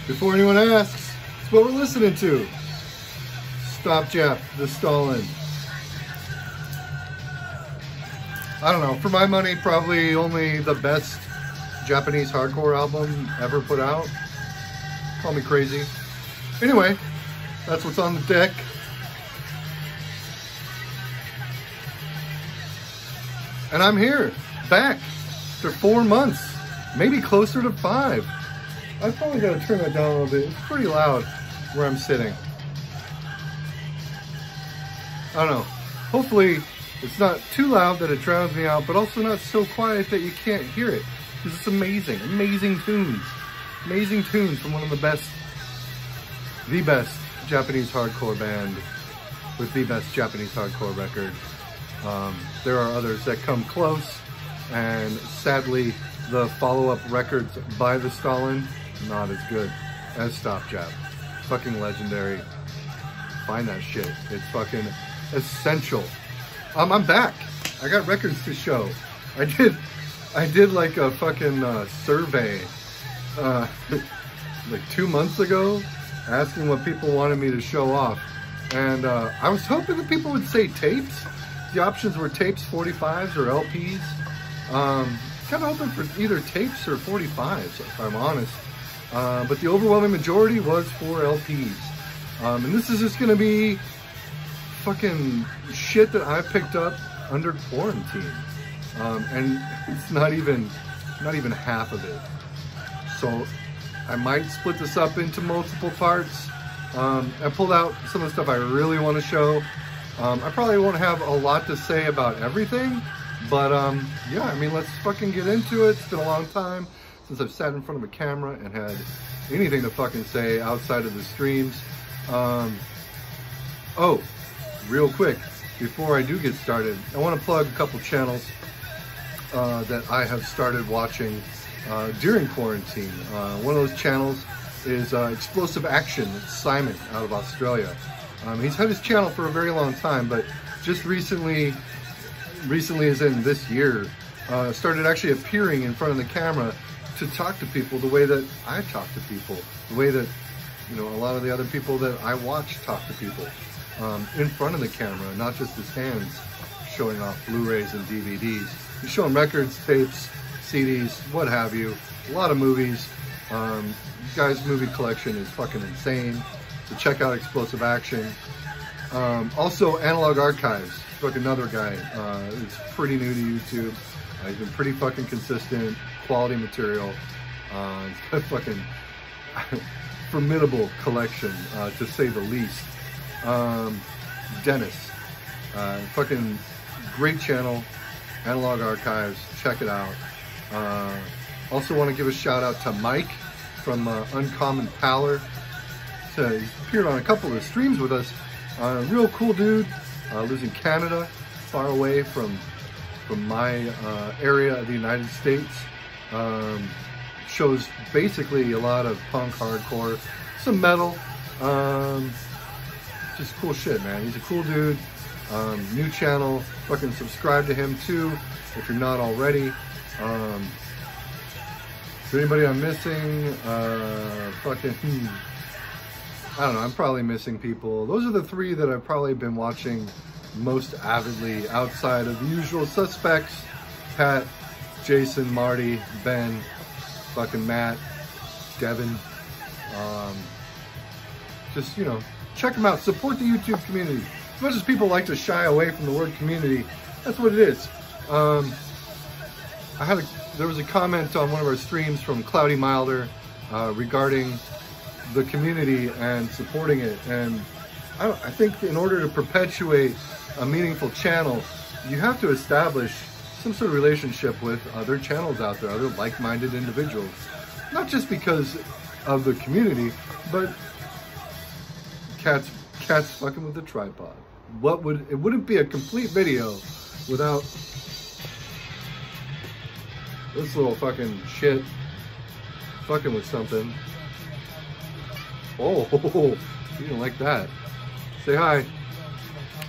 Before anyone asks, it's what we're listening to. Stop Jap, the Stalin. I don't know, for my money, probably only the best Japanese hardcore album ever put out. Call me crazy. Anyway, that's what's on the deck. And I'm here, back, after 4 months, maybe closer to 5. I probably gotta turn that down a little bit. It's pretty loud where I'm sitting. I don't know. Hopefully it's not too loud that it drowns me out, but also not so quiet that you can't hear it. Because it's amazing. Amazing tunes. Amazing tunes from one of the best Japanese hardcore band with the best Japanese hardcore record. There are others that come close, and sadly the follow-up records by the Stalin, not as good as Stop Jap. Fucking legendary. Find that shit. It's fucking essential. I'm back. I got records to show. I did like a fucking survey like 2 months ago, asking what people wanted me to show off, and I was hoping that people would say tapes. The options were tapes, 45s, or LPs. Kind of hoping for either tapes or 45s, if I'm honest. But the overwhelming majority was for LPs. And this is just gonna be fucking shit that I picked up under quarantine. And it's not even half of it. So I might split this up into multiple parts. I pulled out some of the stuff I really want to show. I probably won't have a lot to say about everything, but yeah, I mean, let's fucking get into it. It's been a long time since I've sat in front of a camera and had anything to fucking say outside of the streams. Oh, real quick, before I do get started, I want to plug a couple channels that I have started watching during quarantine. One of those channels is Explosive Action. It's Simon out of Australia. He's had his channel for a very long time, but just recently as in this year, started actually appearing in front of the camera to talk to people the way that I talk to people, the way that, you know, a lot of the other people that I watch talk to people, in front of the camera, not just his hands showing off Blu-rays and DVDs. He's showing records, tapes, CDs, what have you, a lot of movies. This guy's movie collection is fucking insane. So check out Explosive Action. Also, Analog Archives, fucking another guy. He's pretty new to YouTube. He's been pretty fucking consistent, quality material. He's got a fucking formidable collection, to say the least. Dennis, fucking great channel, Analog Archives, check it out. Also want to give a shout out to Mike from Uncommon Pallor. He's appeared on a couple of streams with us. Real cool dude, lives in Canada, far away from my area of the United States. Shows basically a lot of punk, hardcore, some metal, just cool shit, man. He's a cool dude. New channel, fucking subscribe to him too if you're not already. Is there anybody I'm missing? I don't know, I'm probably missing people. Those are the 3 that I've probably been watching most avidly outside of the usual suspects. Pat, Jason, Marty, Ben, fucking Matt, Devin. Just, you know, check them out. Support the YouTube community. As much as people like to shy away from the word community, that's what it is. There was a comment on one of our streams from Cloudy Milder regarding the community and supporting it, and I think in order to perpetuate a meaningful channel, you have to establish some sort of relationship with other channels out there, other like-minded individuals, not just because of the community, but cats fucking with the tripod. It wouldn't be a complete video without this little fucking shit fucking with something. Oh, you didn't like that. Say hi.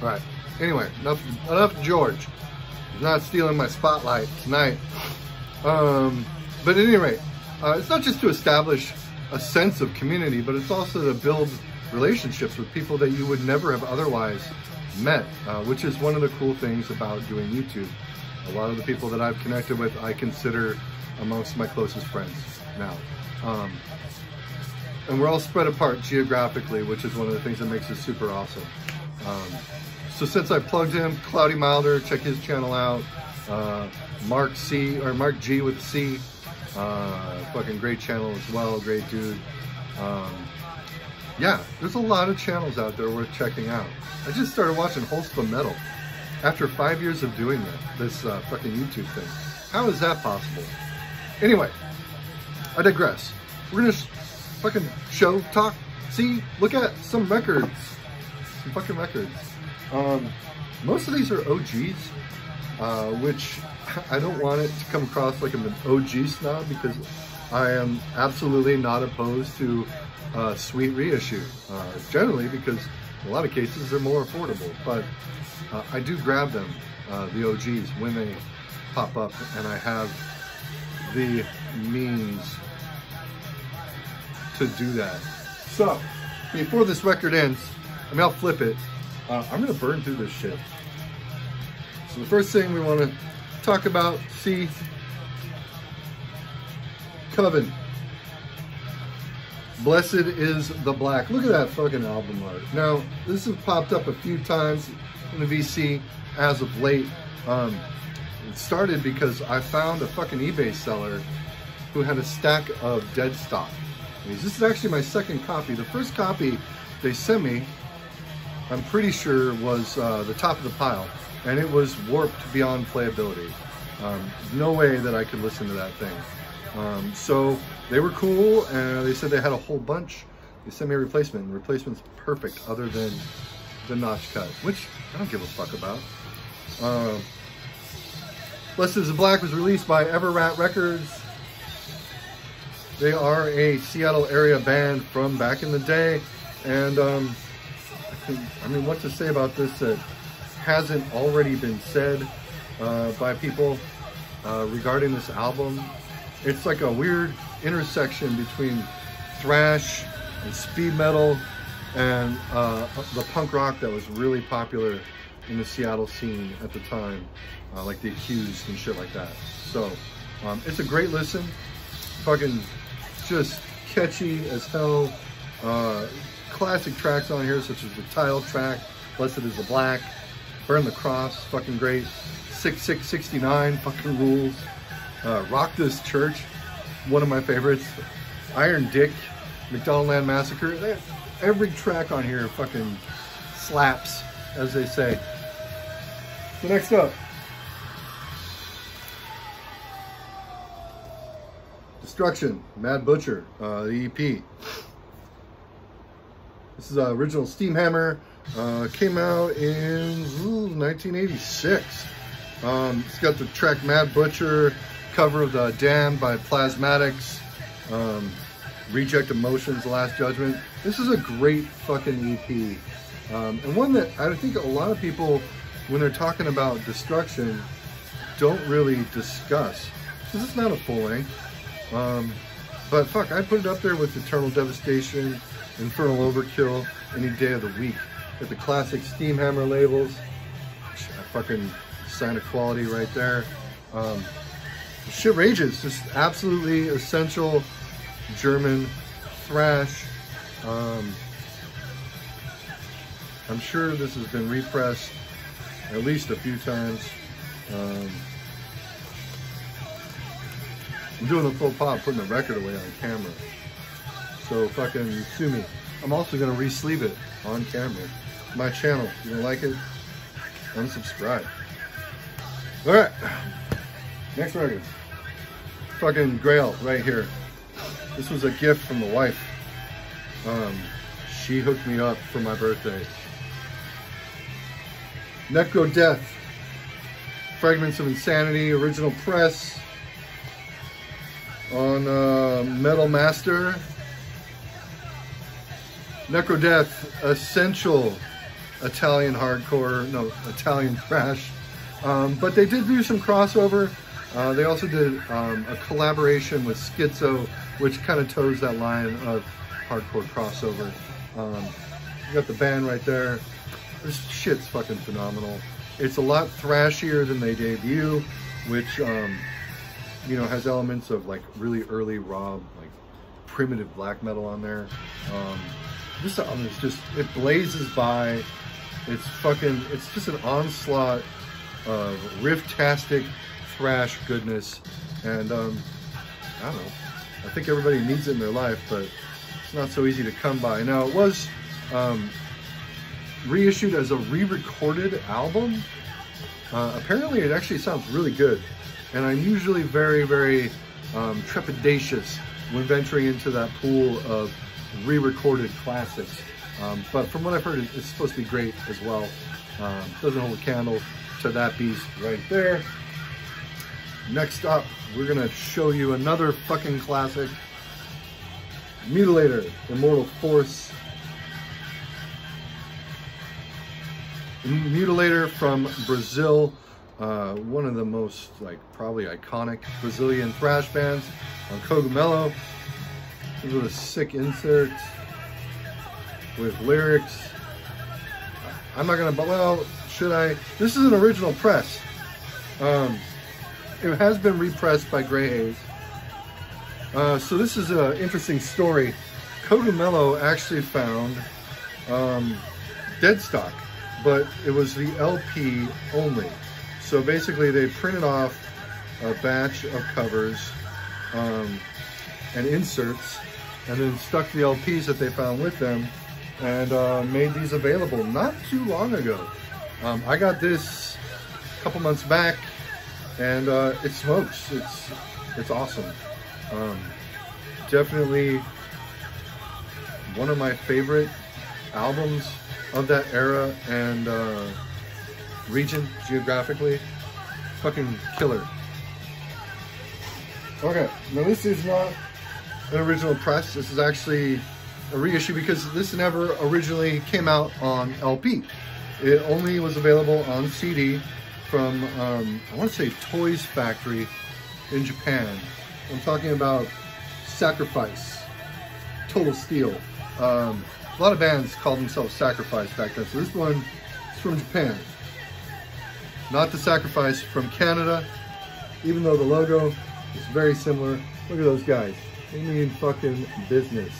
All right. Anyway, enough George. He's not stealing my spotlight tonight. But at any rate, it's not just to establish a sense of community, but it's also to build relationships with people that you would never have otherwise met, which is one of the cool things about doing YouTube. A lot of the people that I've connected with, I consider amongst my closest friends now. And we're all spread apart geographically, which is one of the things that makes it super awesome. So since I plugged him, Cloudy Milder, check his channel out. Mark G with C, fucking great channel as well, great dude. Yeah, there's a lot of channels out there worth checking out. I just started watching Wholesome Metal after 5 years of doing this fucking YouTube thing. How is that possible? Anyway, I digress. We're gonna fucking talk, see, look at some records. Some fucking records. Most of these are OGs, which I don't want it to come across like I'm an OG snob, because I am absolutely not opposed to sweet reissue. Generally, because in a lot of cases they're more affordable, but I do grab them, the OGs, when they pop up, and I have the means to do that. So, before this record ends, I mean, I'll flip it. I'm gonna burn through this shit. So the first thing we want to talk about, see, Coven. Blessed is the Black. Look at that fucking album art. Now, this has popped up a few times in the VC as of late. It started because I found a fucking eBay seller who had a stack of dead stock. This is actually my second copy. The first copy they sent me, I'm pretty sure, was the top of the pile, and it was warped beyond playability. No way that I could listen to that thing. So they were cool, and they said they had a whole bunch. They sent me a replacement, and the replacement's perfect other than the notch cut, which I don't give a fuck about. Blessed is the Black was released by Everrat Records. They are a Seattle area band from back in the day, and I mean, what to say about this that hasn't already been said by people regarding this album? It's like a weird intersection between thrash and speed metal and the punk rock that was really popular in the Seattle scene at the time, like The Accused and shit like that. So it's a great listen. Fucking just catchy as hell. Classic tracks on here, such as the title track, Blessed is the Black, Burn the Cross, fucking great. 6669, fucking rules. Rock This Church, one of my favorites. Iron Dick, McDonaldland Massacre. Every track on here fucking slaps, as they say. So next up, Destruction, Mad Butcher, the EP. This is original Steamhammer. Came out in 1986. It's got the track Mad Butcher, cover of The Damned by Plasmatics, Reject Emotions, The Last Judgment. This is a great fucking EP. And one that I think a lot of people, when they're talking about Destruction, don't really discuss. Because it's not a full length. But fuck, I put it up there with Eternal Devastation, Infernal Overkill, any day of the week. With the classic Steamhammer labels. Fucking sign of quality right there. Shit rages. Just absolutely essential German thrash. I'm sure this has been repressed at least a few times. I'm doing a full pop, putting the record away on camera. So fucking sue me. I'm also gonna re-sleeve it on camera. My channel, you don't like it? Unsubscribe. Alright, next record. Fucking Grail right here. This was a gift from the wife. She hooked me up for my birthday. Necro Death. Fragments of Insanity, original press on Metal Master. Necro Death, essential Italian hardcore, no, Italian thrash. But they did do some crossover. They also did a collaboration with Schizo, which kind of toes that line of hardcore crossover. You got the band right there. This shit's fucking phenomenal. It's a lot thrashier than they debut, which you know, has elements of like really early raw, like primitive black metal on there. This album is just, it blazes by. It's just an onslaught of riff-tastic thrash goodness, and I don't know, I think everybody needs it in their life, but it's not so easy to come by. Now, it was reissued as a re-recorded album. Apparently it actually sounds really good, and I'm usually very, very trepidatious when venturing into that pool of re-recorded classics. But from what I've heard, it's supposed to be great as well. Doesn't hold a candle to that beast right there. Next up, we're gonna show you another fucking classic. Mutilator, Immortal Force. Mutilator from Brazil. One of the most, like, probably iconic Brazilian thrash bands on Cogumelo. These are a sick insert with lyrics. I'm not gonna, well, should I? This is an original press. It has been repressed by Grey Haze. So this is an interesting story. Cogumelo actually found dead stock, but it was the LP only. So basically they printed off a batch of covers and inserts, and then stuck the LPs that they found with them, and made these available not too long ago. I got this a couple months back, and it smokes. It's awesome. Definitely one of my favorite albums of that era and region geographically. Fucking killer. Okay, now this is not an original press. This is actually a reissue because this never originally came out on LP. It only was available on CD from, I want to say Toys Factory in Japan. I'm talking about Sacrifice, Total Steel. A lot of bands called themselves Sacrifice back then, so this one is from Japan. Not the Sacrifice from Canada, even though the logo is very similar. Look at those guys. They mean fucking business.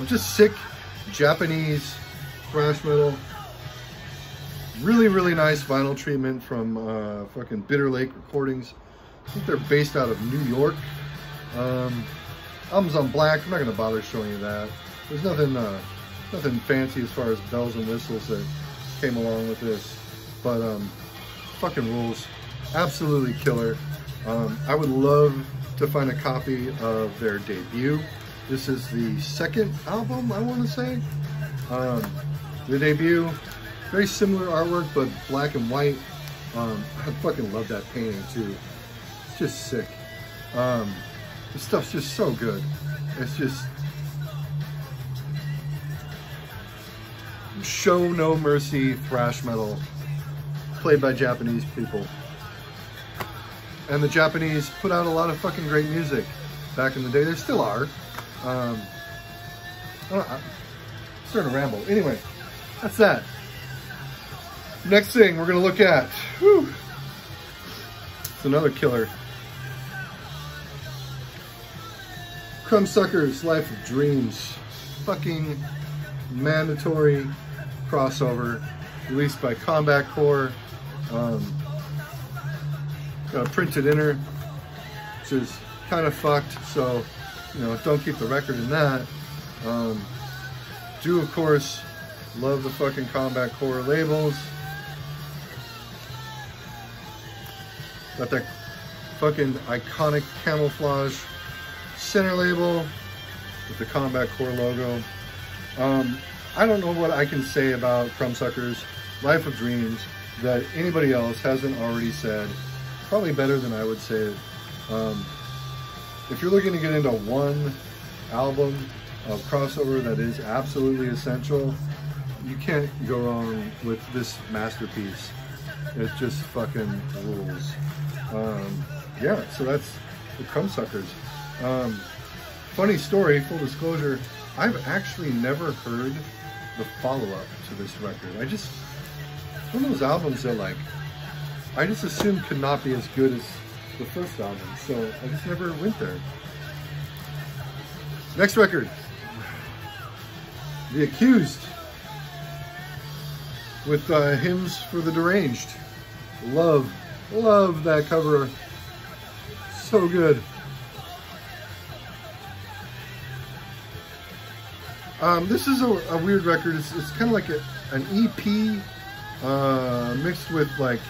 Just sick Japanese thrash metal. Really, really nice vinyl treatment from fucking Bitter Lake Recordings. I think they're based out of New York. Album's on black. I'm not gonna bother showing you that. There's nothing, nothing fancy as far as bells and whistles that came along with this, but fucking rules. Absolutely killer. I would love to find a copy of their debut. This is the second album, I want to say. The debut, very similar artwork, but black and white. I fucking love that painting too. It's just sick. This stuff's just so good. It's just show no mercy thrash metal played by Japanese people. And the Japanese put out a lot of fucking great music back in the day. They still are. I'm starting to ramble. Anyway, that's that. Next thing we're gonna look at, whew, it's another killer. Crumb Suckers, Life of Dreams. Fucking mandatory crossover, released by Combat Core. Got a printed inner, which is kind of fucked, so, you know, don't keep the record in that. Do, of course, love the fucking Combat Core labels. Got that fucking iconic camouflage center label with the Combat Core logo. I don't know what I can say about Crumb Suckers, Life of Dreams, that anybody else hasn't already said. Probably better than I would say it. If you're looking to get into one album of crossover that is absolutely essential, you can't go wrong with this masterpiece. It just fucking rules. yeah, so that's the Crumb Suckers. Funny story, full disclosure, I've actually never heard the follow-up to this record. It's one of those albums that like, I just assumed could not be as good as the first album, so I just never went there. Next record, The Accused, with Hymns for the Deranged. Love that cover, so good. This is a weird record. It's kind of like an EP mixed with like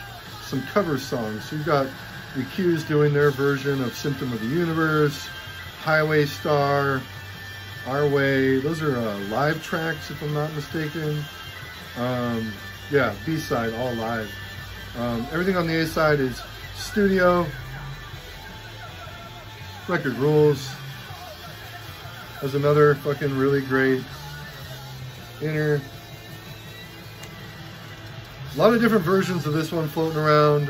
some cover songs. So you've got The Accused doing their version of Symptom of the Universe, Highway Star, Our Way. Those are live tracks, if I'm not mistaken. Yeah, B-side, all live. Everything on the A-side is studio. Record rules. Has another fucking really great inner. A lot of different versions of this one floating around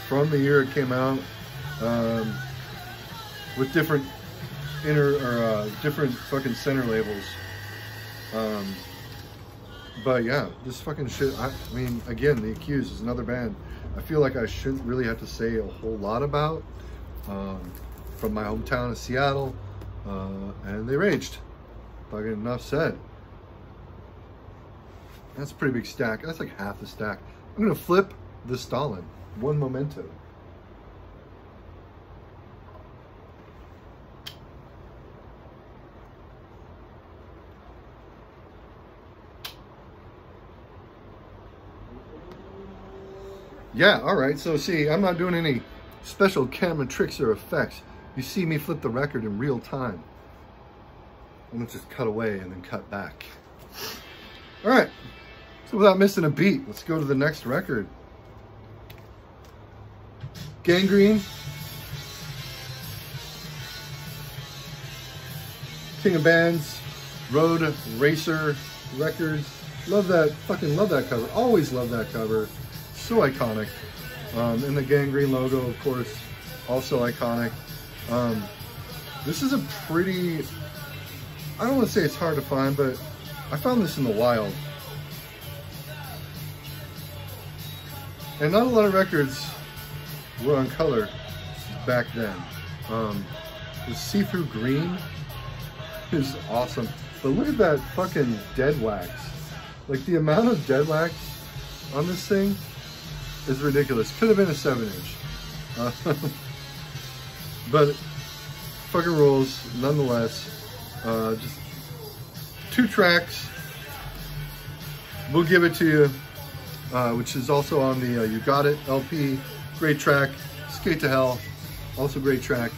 from the year it came out, with different inner or different fucking center labels. But yeah, this fucking shit. I mean, again, The Accused is another band I feel like I shouldn't really have to say a whole lot about. From my hometown of Seattle. And they raged. Fucking enough said. That's a pretty big stack. That's like half the stack. I'm gonna flip the Stalin. One memento. Yeah, alright, so see, I'm not doing any special camera tricks or effects. You see me flip the record in real time. I'm gonna just cut away and then cut back. All right, so without missing a beat, let's go to the next record. Gangrene. King of Bands, Road Racer Records. Love that, fucking love that cover. Always love that cover. So iconic. And the Gangrene logo, of course, also iconic. This is a pretty, I don't want to say it's hard to find, but I found this in the wild. And not a lot of records were on color back then. The see-through green is awesome. But look at that fucking dead wax. Like the amount of dead wax on this thing is ridiculous. Could have been a 7-inch. But fucking rules nonetheless. Just 2 tracks. We'll give it to you, which is also on the You Got It LP. Great track. Skate to Hell, also great track.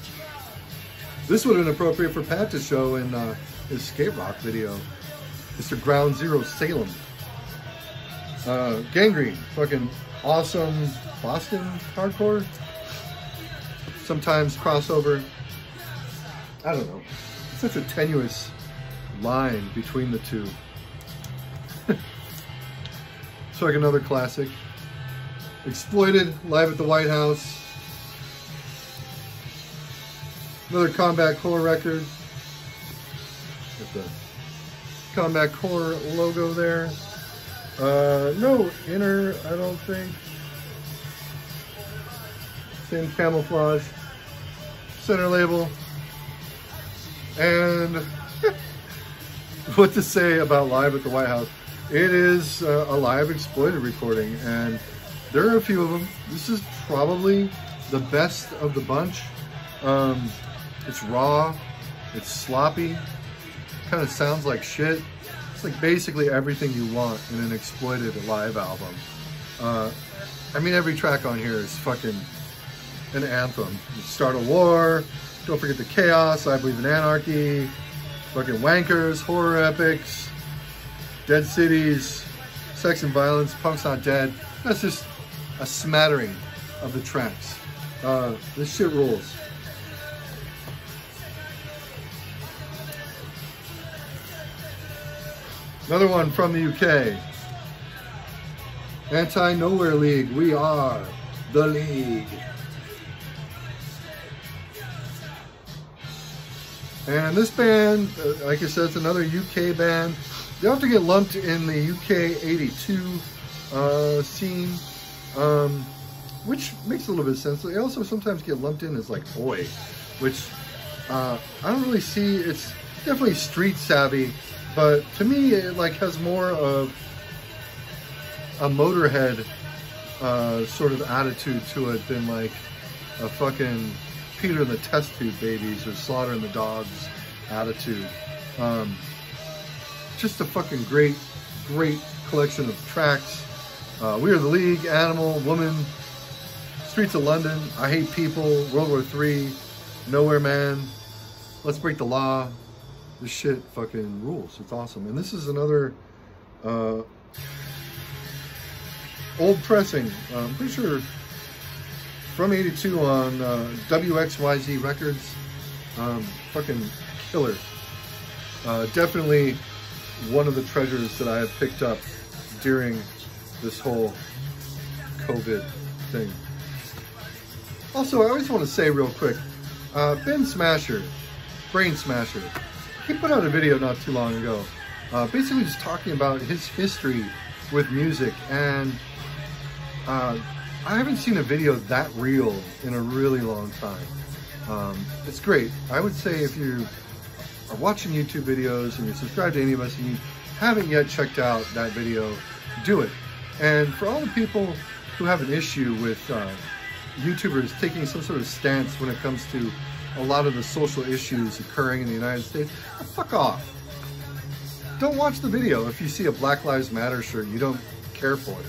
This would have been appropriate for Pat to show in his skate rock video. Mr. Ground Zero Salem. Gangrene, fucking awesome Boston hardcore. Sometimes crossover. I don't know. It's such a tenuous line between the two. It's like another classic. Exploited, Live at the White House. Another Combat Core record. Got the Combat Core logo there. No inner, I don't think. Same camouflage. Center label. And what to say about Live at the White House? It is a live exploited recording, and there are a few of them. This is probably the best of the bunch. It's raw, it's sloppy, kind of sounds like shit. It's like basically everything you want in an exploited live album. I mean, every track on here is fucking an anthem. Start a War, Don't Forget the Chaos, I Believe in Anarchy, fucking Wankers, Horror Epics, Dead Cities, Sex and Violence, Punk's Not Dead. That's just a smattering of the tracks. This shit rules. Another one from the UK. Anti-Nowhere League. We are the league. And this band, like I said, it's another UK band. They often get lumped in the UK 82 scene, which makes a little bit of sense. They also sometimes get lumped in as like Oi, which I don't really see. It's definitely street savvy, but to me it like has more of a Motorhead sort of attitude to it than like a fucking Peter and the Test Tube Babies or Slaughter and the Dogs attitude. Just a fucking great collection of tracks. We Are the League, Animal, Woman, Streets of London, I Hate People, World War III, Nowhere Man, Let's Break the Law. This shit fucking rules. It's awesome. And this is another old pressing. I'm pretty sure from 82 on WXYZ Records. Fucking killer. Definitely one of the treasures that I have picked up during this whole COVID thing. Also, I always want to say real quick, Ben Smasher, Brain Smasher, he put out a video not too long ago, basically just talking about his history with music, and I haven't seen a video that real in a really long time. It's great. I would say if you are watching YouTube videos and you're subscribed to any of us and you haven't yet checked out that video, do it. And for all the people who have an issue with YouTubers taking some sort of stance when it comes to a lot of the social issues occurring in the United States, fuck off. Don't watch the video if you see a Black Lives Matter shirt, you don't care for it.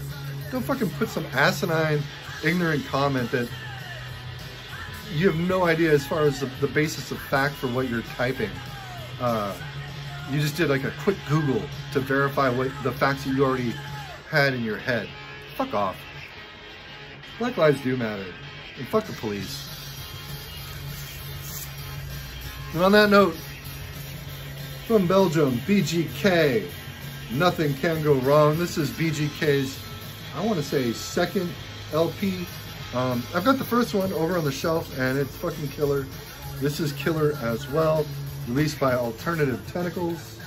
Don't fucking put some asinine, ignorant comment that you have no idea as far as the basis of fact for what you're typing. You just did like a quick Google to verify what the facts that you already had in your head. Fuck off. Black lives do matter. And fuck the police. And on that note, from Belgium, BGK, Nothing Can Go Wrong. This is BGK's, I want to say, second LP. I've got the first one over on the shelf and it's fucking killer. This is killer as well. Released by Alternative Tentacles.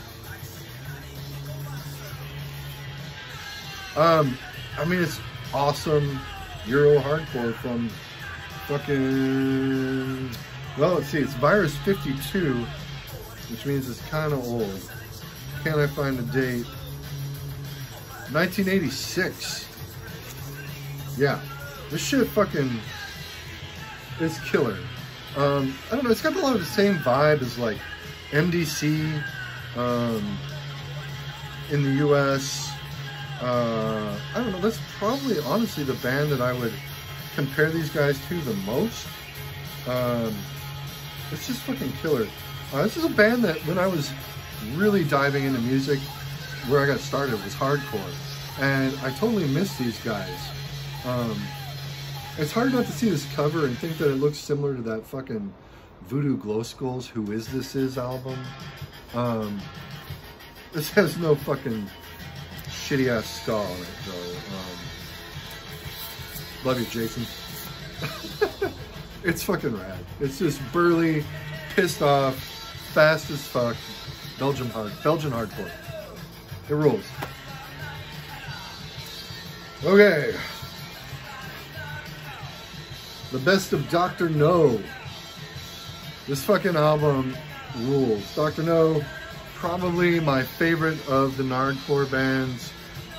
I mean, it's awesome Euro hardcore from fucking, well, let's see, it's Virus 52, which means it's kind of old. Can't I find the date? 1986. Yeah, this shit fucking is killer. I don't know, it's got a lot of the same vibe as like MDC in the US. I don't know, that's probably honestly the band that I would compare these guys to the most. It's just fucking killer. This is a band that when I was really diving into music, where I got started was hardcore, and I totally missed these guys. It's hard not to see this cover and think that it looks similar to that fucking Voodoo Glow Skulls Who Is This Is album. This has no fucking shitty ass ska on it though. Love you, Jason. It's fucking rad. It's just burly, pissed off, fast as fuck, Belgian hardcore. It rules. Okay. The Best of Dr. No. This fucking album rules. Dr. No, probably my favorite of the Nardcore bands.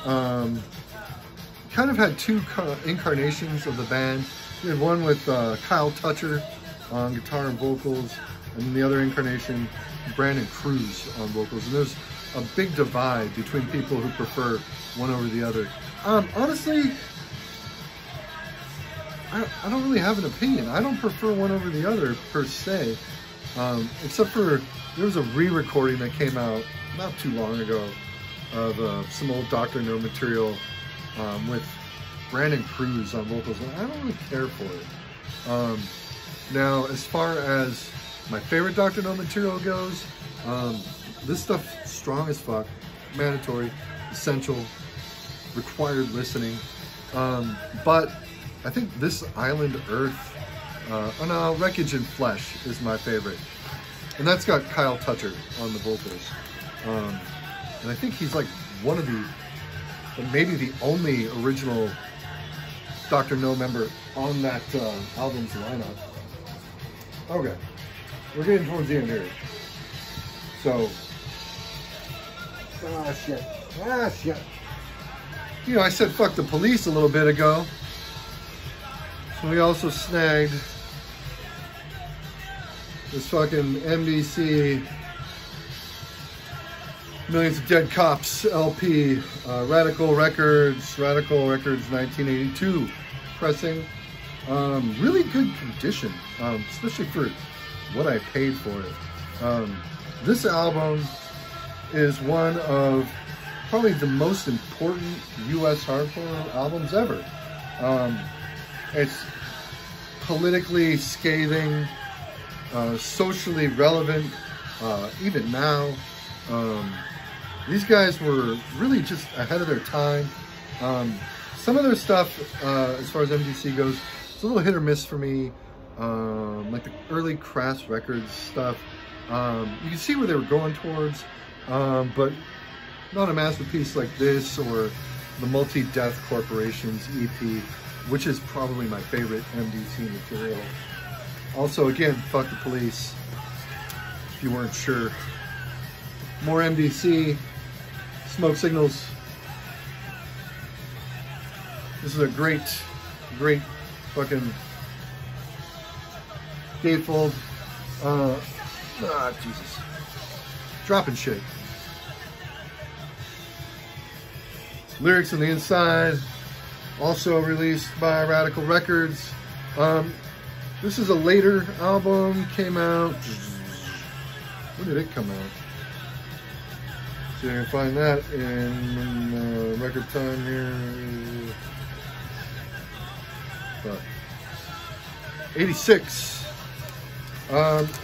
Kind of had two incarnations of the band. We had one with Kyle Toucher on guitar and vocals, and the other incarnation, Brandon Cruz on vocals. And there's a big divide between people who prefer one over the other. Honestly, I don't really have an opinion. I don't prefer one over the other per se, except for there was a re-recording that came out not too long ago of some old Dr. No material with Brandon Cruz on vocals, and I don't really care for it. Now, as far as my favorite Dr. No material goes, this stuff strong as fuck, mandatory, essential, required listening, but I think this Island Earth, oh no, Wreckage in Flesh is my favorite. And that's got Kyle Toucher on the vocals. And I think he's like one of the, maybe the only original Dr. No member on that album's lineup. Okay, we're getting towards the end here. So, shit. You know, I said fuck the police a little bit ago. So we also snagged this fucking NBC Millions of Dead Cops LP, Radical Records 1982 pressing. Really good condition, especially for what I paid for it. This album is one of probably the most important US hardcore albums ever. It's politically scathing, socially relevant, even now. These guys were really just ahead of their time. Some of their stuff, as far as MDC goes, it's a little hit or miss for me. Like the early Crass Records stuff. You can see where they were going towards, but not a masterpiece like this or the Multi-Death Corporation's EP, which is probably my favorite MDC material. Also, again, fuck the police, if you weren't sure. More MDC, Smoke Signals. This is a great fucking gatefold. Jesus. Dropping shit. Lyrics on the inside. Also released by Radical Records. This is a later album. Came out. When did it come out? See if I can find that in record time here. 86.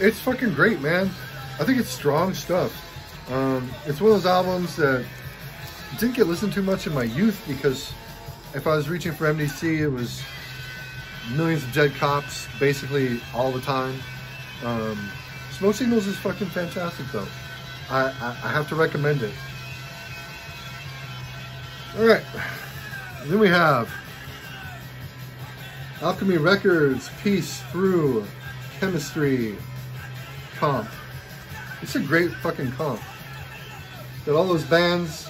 It's fucking great, man. I think it's strong stuff. It's one of those albums that didn't get listened to much in my youth because if I was reaching for MDC, it was Millions of Dead Cops basically all the time. Smoke Signals is fucking fantastic though. I have to recommend it. Alright. Then we have Alchemy Records, Peace Through Chemistry comp. It's a great fucking comp. Got all those bands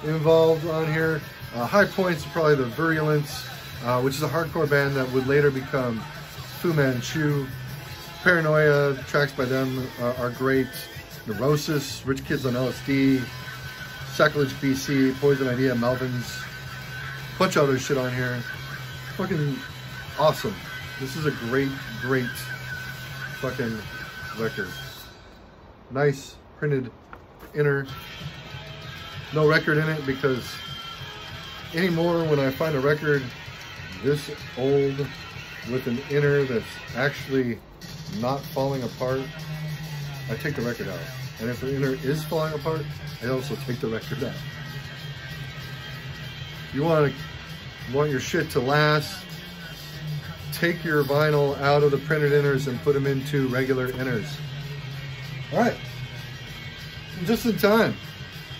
involved on here. High points are probably the Virulence, which is a hardcore band that would later become Fu Manchu. Paranoia, tracks by them are great. Neurosis, Rich Kids on LSD, Sacrilege BC, Poison Idea, Melvins, bunch of other shit on here. Fucking awesome. This is a great fucking record. Nice printed inner. No record in it because anymore when I find a record this old with an inner that's actually not falling apart, I take the record out. And if the inner is falling apart, I also take the record out. You want your shit to last, take your vinyl out of the printed inners and put them into regular inners. All right, just in time.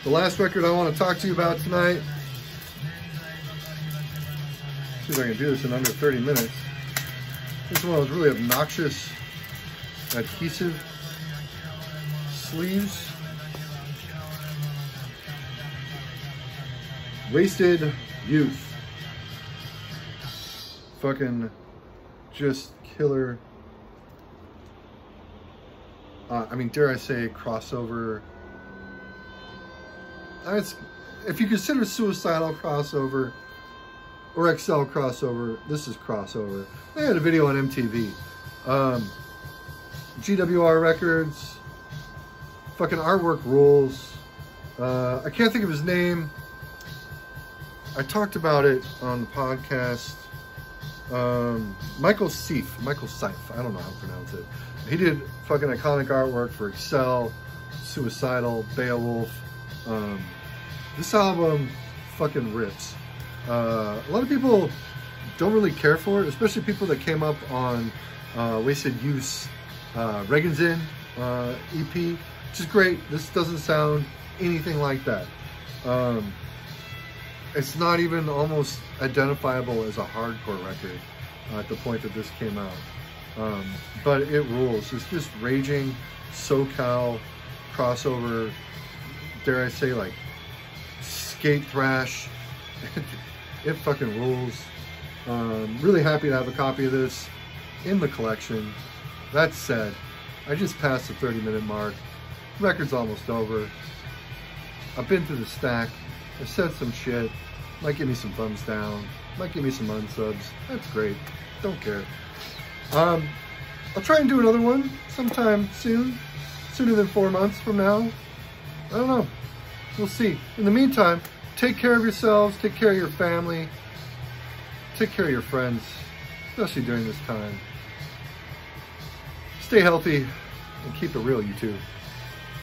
The last record I want to talk to you about tonight. See if I can do this in under 30 minutes. This one was really obnoxious adhesive sleeves. Wasted Youth. Fucking just killer. I mean, dare I say crossover. If you consider Suicidal crossover or XL crossover, this is crossover. They had a video on MTV. GWR Records. Fucking artwork rules. I can't think of his name. I talked about it on the podcast. Michael Seif, I don't know how to pronounce it. He did fucking iconic artwork for Excel, Suicidal, Beowulf. This album fucking rips. A lot of people don't really care for it, especially people that came up on Wasted Youth's Reagan's In EP, which is great. This doesn't sound anything like that. It's not even almost identifiable as a hardcore record at the point that this came out. But it rules. It's just raging SoCal crossover, dare I say, like skate thrash. It fucking rules. Really happy to have a copy of this in the collection. That said, I just passed the 30-minute mark. Record's almost over. I've been through the stack. I've said some shit. Might give me some thumbs down. Might give me some unsubs. That's great. Don't care. I'll try and do another one sometime soon. Sooner than 4 months from now. I don't know. We'll see. In the meantime, take care of yourselves. Take care of your family. Take care of your friends, especially during this time. Stay healthy and keep it real, you two.